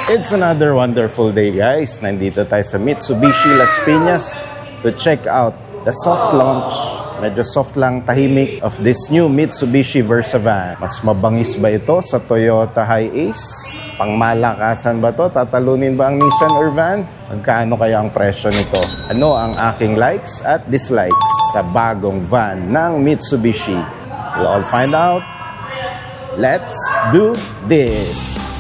It's another wonderful day, guys. Nandito tayo sa Mitsubishi Las Piñas to check out the soft launch, medyo soft lang, tahimik, of this new Mitsubishi Versa van. Mas mabangis ba ito sa Toyota Hiace? Pangmalakasan ba to? Tatalunin ba ang Nissan or van? Magkano kaya ang presyo nito? Ano ang aking likes at dislikes sa bagong van ng Mitsubishi? We'll all find out. Let's do this!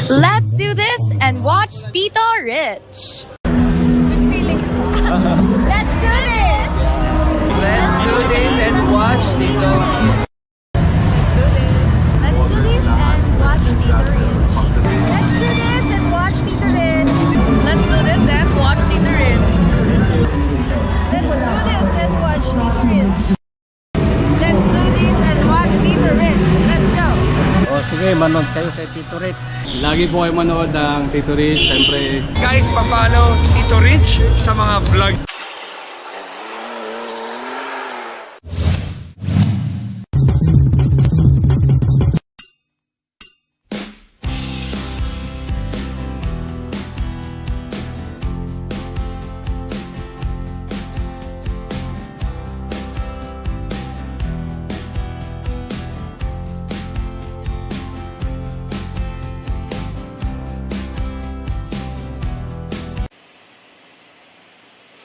Let's do this and watch Tito Rich. Let's do this! Let's do this and watch Tito. Let's do this. Let's do this and watch Tito Rich. Let's do this and watch Tito Rich. Let's do this and watch Tito Rich. Let's do this and watch Tito Rich. Let's do this and watch Tito Rich. Let's go. O sige, manood kayo kay Tito Rich. Lagi po kayo manood ng Tito Rich. Siyempre, Guys, papalo Tito Rich sa mga vlog.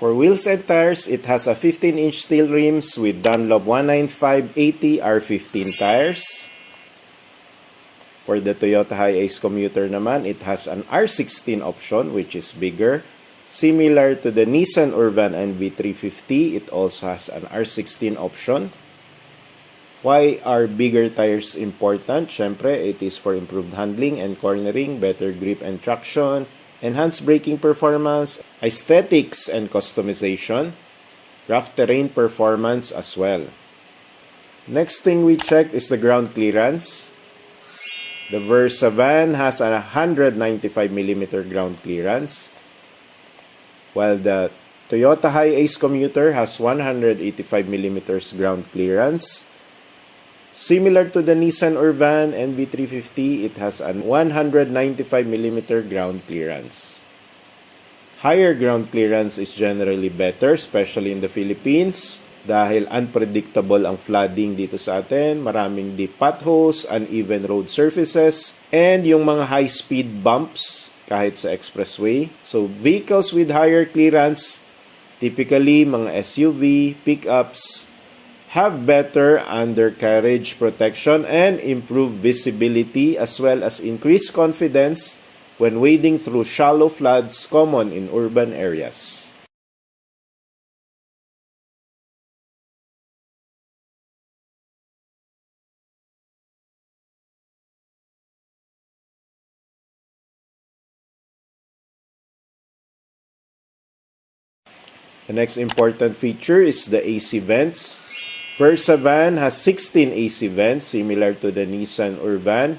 For wheels and tires, it has a 15-inch steel rims with Dunlop 195/80 R15 tires. For the Toyota Hiace commuter naman, it has an R16 option which is bigger. Similar to the Nissan Urban NV350, it also has an R16 option. Why are bigger tires important? Syempre, it is for improved handling and cornering, better grip and traction, enhanced braking performance, aesthetics and customization, rough terrain performance as well. Next thing we checked is the ground clearance. The Versa van has a 195mm ground clearance, while the Toyota Hiace commuter has 185mm ground clearance. Similar to the Nissan Urban NV350, it has a 195mm ground clearance. Higher ground clearance is generally better, especially in the Philippines, dahil unpredictable ang flooding dito sa atin, maraming deep potholes, uneven road surfaces, and yung mga high-speed bumps kahit sa expressway. So, vehicles with higher clearance, typically mga SUV, pickups, have better undercarriage protection and improved visibility as well as increased confidence when wading through shallow floods common in urban areas. The next important feature is the AC vents. Versa van has 16 AC vents similar to the Nissan Urban,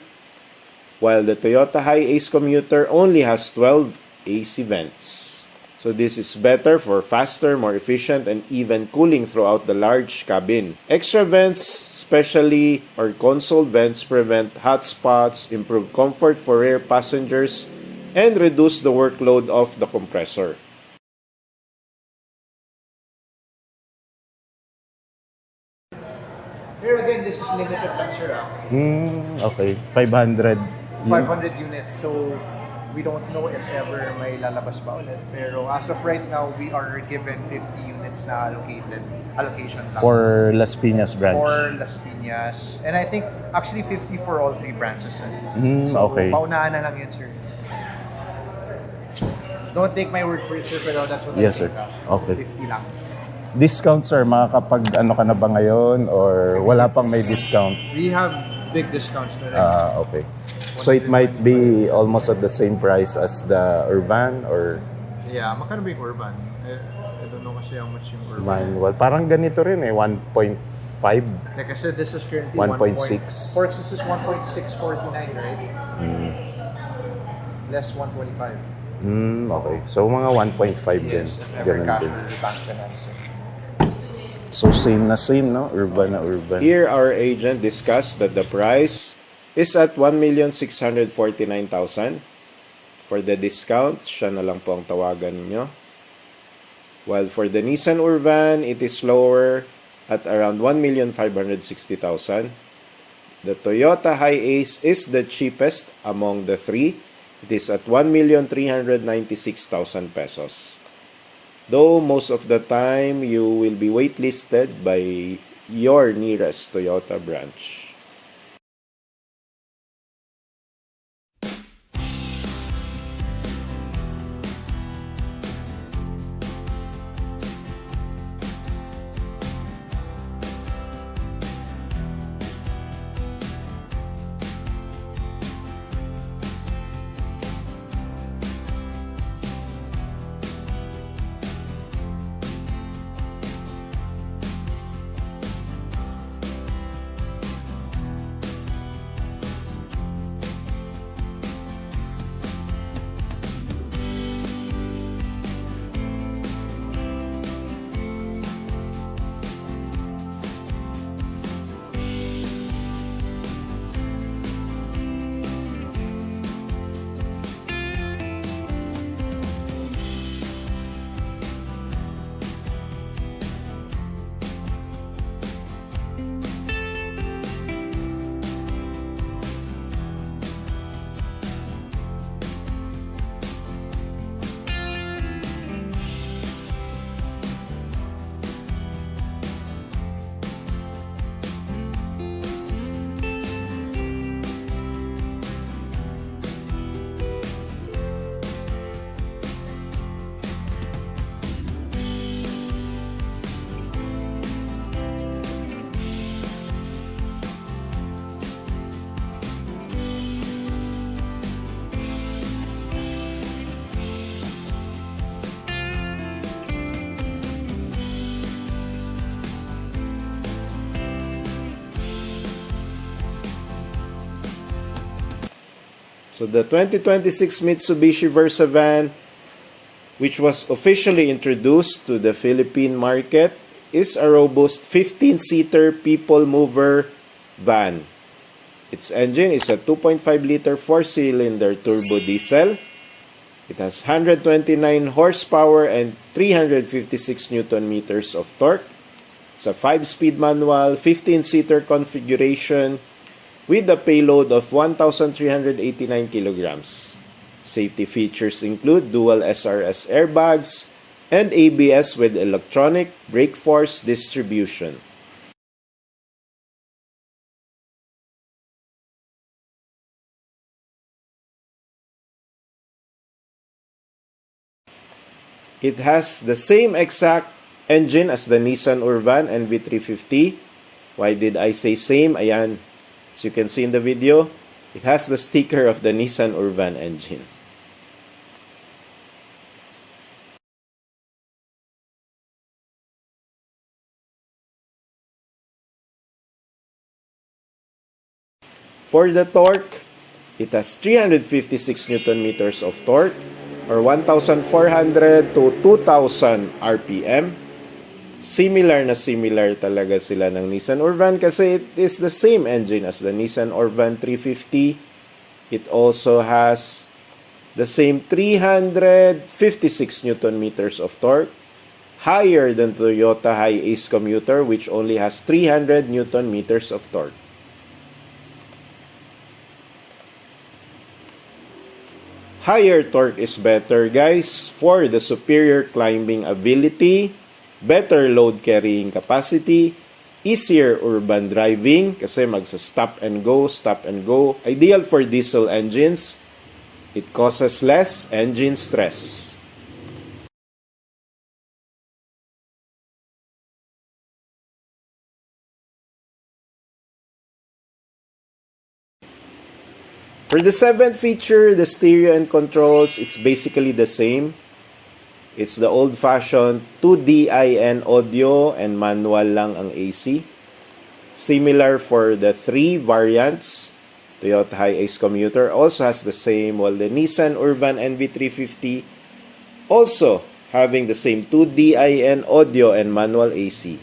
while the Toyota Hiace commuter only has 12 AC vents. So this is better for faster, more efficient, and even cooling throughout the large cabin. Extra vents, especially or console vents, prevent hot spots, improve comfort for rear passengers, and reduce the workload of the compressor. Here again, this is limited lang, sir. Okay. 500. 500 units, so we don't know if ever may lalabas pa ulit. Pero as of right now, we are given 50 units na allocation lang. For Las Piñas branch. For Las Piñas. And I think actually 50 for all three branches. So okay. paunahan na lang yun, sir. Don't take my word for it, sir, pero that's what Yes, I think. sir. Okay. 50 lang. Discounts, sir, makakapag ano ka na ba ngayon or wala pang may discount? We have big discounts na rin. Okay. So it might be almost at the same price as the Urban or Yeah, magkano ba yung Urban? I don't know kasi how much yung urban. Manual. Parang ganito rin eh, 1.5. Like I said, this is currently 1.6. Forex, this is 1.649, right? Less 125. Okay. So, mga 1.5 din. Yes, if ever Ganun cash din. or bank financing. So, same na same, no? Urban na urban. Here, our agent discussed that the price is at 1,649,000. For the discount, siya na lang po ang tawagan niyo. While for the Nissan Urban, it is lower at around 1,560,000. The Toyota Hiace is the cheapest among the three. It is at 1,396,000 pesos. Though most of the time, you will be waitlisted by your nearest Toyota branch. So the 2026 Mitsubishi Versa van, which was officially introduced to the Philippine market, is a robust 15-seater people mover van. Its engine is a 2.5-liter 4-cylinder turbo diesel. It has 129 horsepower and 356 Newton meters of torque. It's a 5-speed manual, 15-seater configuration with a payload of 1,389 kilograms. Safety features include dual SRS airbags and ABS with electronic brake force distribution. It has the same exact engine as the Nissan Urban NV350. Why did I say same? Ayan. As you can see in the video, it has the sticker of the Nissan Urban engine. For the torque, it has 356 Newton meters of torque or 1,400 to 2,000 RPM. Similar talaga sila ng Nissan Urban kasi it is the same engine as the Nissan Urban 350. It also has the same 356 Newton meters of torque, higher than Toyota Hiace Commuter which only has 300 Newton meters of torque. Higher torque is better, guys, for the superior climbing ability, better load carrying capacity, easier urban driving kasi stop and go. Ideal for diesel engines. It causes less engine stress. For the seventh feature, the stereo and controls, it's basically the same. It's the old-fashioned 2DIN audio and manual lang ang AC. Similar for the three variants. Toyota Hiace Commuter also has the same, while the Nissan Urban NV350 also having the same 2DIN audio and manual AC.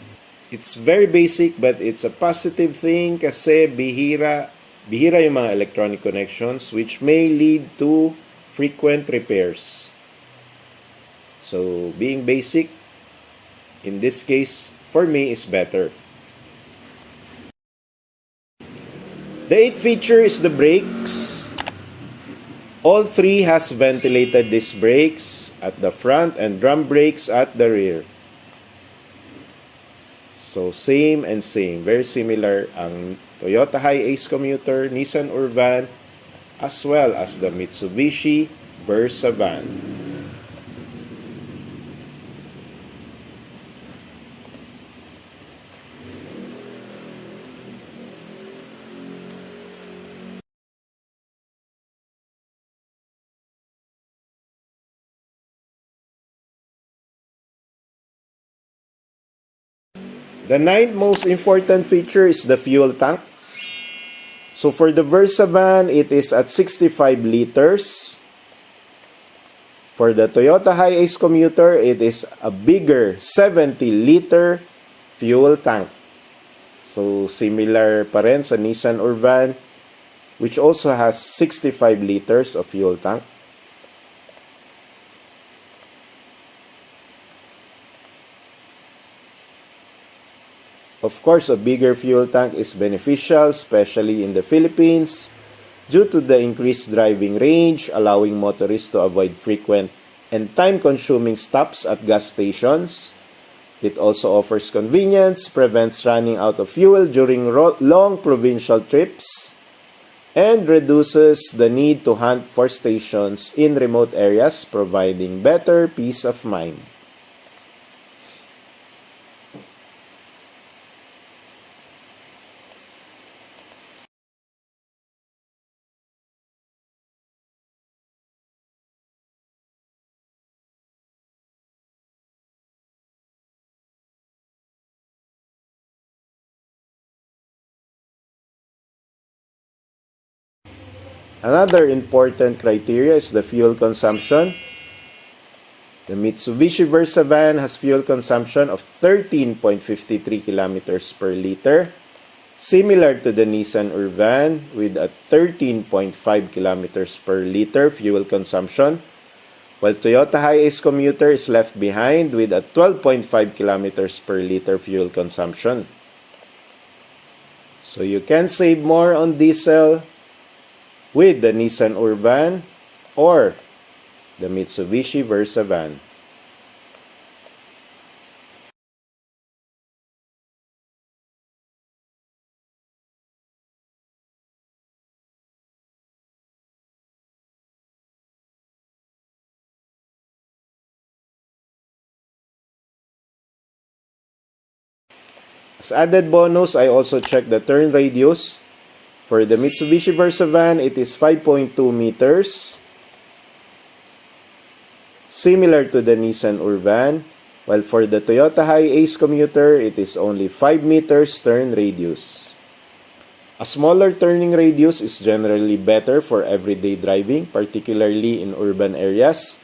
It's very basic but it's a positive thing kasi bihira yung mga electronic connections which may lead to frequent repairs. So, being basic, in this case, for me, is better. The 8th feature is the brakes. All three has ventilated disc brakes at the front and drum brakes at the rear. So, same and same. Very similar ang Toyota Hiace Commuter, Nissan Urban, as well as the Mitsubishi Versa van. The 9th most important feature is the fuel tank. So for the Versa van, it is at 65 liters. For the Toyota Hiace Commuter, it is a bigger 70-liter fuel tank. So similar pa rin sa Nissan Urban, which also has 65 liters of fuel tank. Of course, a bigger fuel tank is beneficial, especially in the Philippines, due to the increased driving range, allowing motorists to avoid frequent and time-consuming stops at gas stations. It also offers convenience, prevents running out of fuel during long provincial trips, and reduces the need to hunt for stations in remote areas, providing better peace of mind. Another important criteria is the fuel consumption. The Mitsubishi Versa van has fuel consumption of 13.53 kilometers per liter, similar to the Nissan Urban with a 13.5 kilometers per liter fuel consumption, while Toyota Hiace Commuter is left behind with a 12.5 kilometers per liter fuel consumption. So you can save more on diesel with the Nissan Urban or the Mitsubishi Versa van. As added bonus, I also checked the turn radius. For the Mitsubishi Versa van, it is 5.2 meters, similar to the Nissan Urban, while for the Toyota Hiace Commuter, it is only 5 meters turn radius. A smaller turning radius is generally better for everyday driving, particularly in urban areas.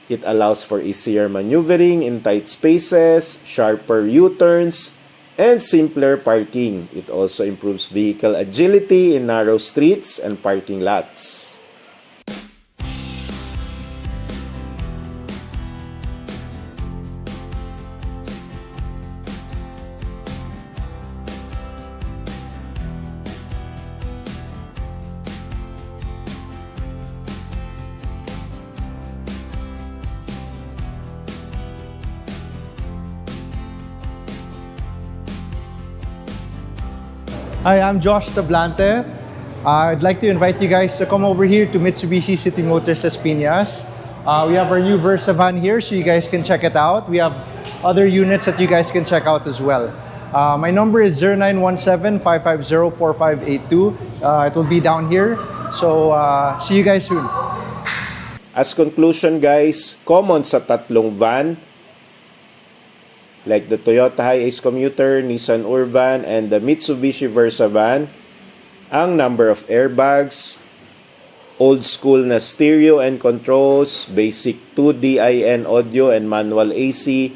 It allows for easier maneuvering in tight spaces, sharper U-turns, and simpler parking. It also improves vehicle agility in narrow streets and parking lots. Hi, I'm Josh Tablante. I'd like to invite you guys to come over here to Mitsubishi City Motors Las Piñas. We have our new Versa van here, so you guys can check it out. We have other units that you guys can check out as well. My number is 0917-550-4582. It will be down here. So, see you guys soon. As conclusion guys, common sa tatlong van, like the Toyota Hiace Commuter, Nissan Urban, and the Mitsubishi Versa van, ang number of airbags, old school na stereo and controls, basic 2DIN audio and manual AC.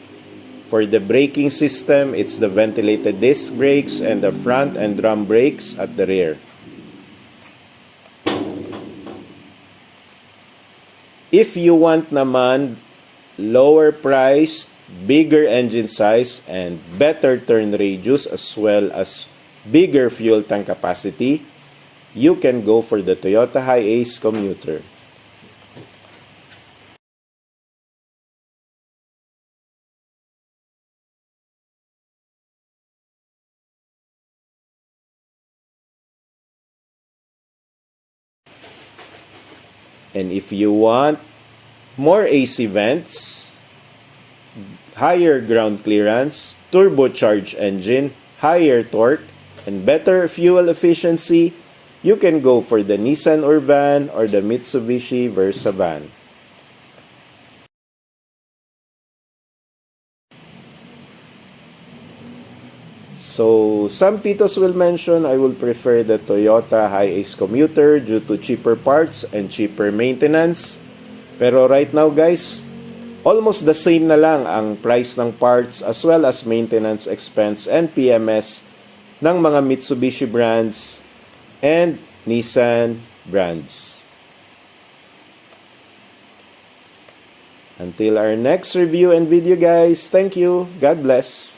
For the braking system, it's the ventilated disc brakes and the front and drum brakes at the rear. If you want naman lower priced, bigger engine size, and better turn radius as well as bigger fuel tank capacity, you can go for the Toyota Hiace Commuter. And if you want more AC vents, higher ground clearance, turbocharged engine, higher torque, and better fuel efficiency, you can go for the Nissan Urban or the Mitsubishi Versa van. So, some titos will mention I will prefer the Toyota Hiace Commuter due to cheaper parts and cheaper maintenance. Pero right now guys, almost the same na lang ang price ng parts as well as maintenance expense and PMS ng mga Mitsubishi brands and Nissan brands. Until our next review and video guys, thank you. God bless.